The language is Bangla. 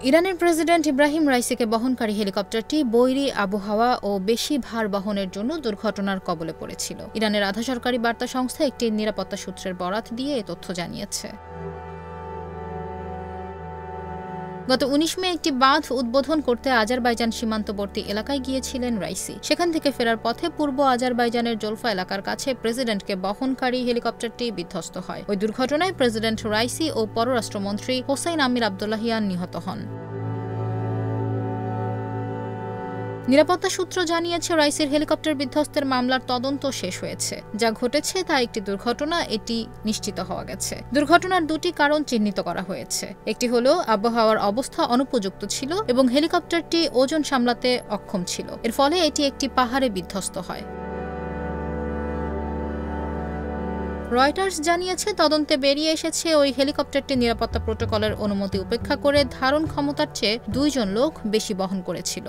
ইরানের প্রেসিডেন্ট ইব্রাহিম রাইসিকে বহনকারী হেলিকপ্টারটি বৈরী আবহাওয়া ও বেশি ভার বহনের জন্য দুর্ঘটনার কবলে পড়েছিল। ইরানের আধা সরকারি বার্তা সংস্থা একটি নিরাপত্তা সূত্রের বরাত দিয়ে এ তথ্য জানিয়েছে। গত ১৯ মে একটি বাঁধ উদ্বোধন করতে আজারবাইজান সীমান্তবর্তী এলাকায় গিয়েছিলেন রাইসি। সেখান থেকে ফেরার পথে পূর্ব আজারবাইজানের জোলফা এলাকার কাছে প্রেসিডেন্টকে বহনকারী হেলিকপ্টারটি বিধ্বস্ত হয়। ওই দুর্ঘটনায় প্রেসিডেন্ট রাইসি ও পররাষ্ট্রমন্ত্রী হোসাইন আমির আবদুল্লাহিয়ান নিহত হন। নিরাপত্তা সূত্র জানিয়েছে, রাইসির হেলিকপ্টার বিধ্বস্তের মামলার তদন্ত শেষ হয়েছে। যা ঘটেছে তা একটি দুর্ঘটনা, এটি নিশ্চিত হওয়া গেছে। দুর্ঘটনার দুটি কারণ চিহ্নিত করা হয়েছে। একটি হলো আবহাওয়ার অবস্থা অনুপযুক্ত ছিল এবং হেলিকপ্টারটি ওজন সামলাতে অক্ষম ছিল। এর ফলে এটি একটি পাহাড়ে বিধ্বস্ত হয়। রয়টার্স জানিয়েছে, তদন্তে বেরিয়ে এসেছে ওই হেলিকপ্টারটি নিরাপত্তা প্রোটোকলের অনুমতি উপেক্ষা করে ধারণ ক্ষমতার চেয়ে ২ জন লোক বেশি বহন করেছিল।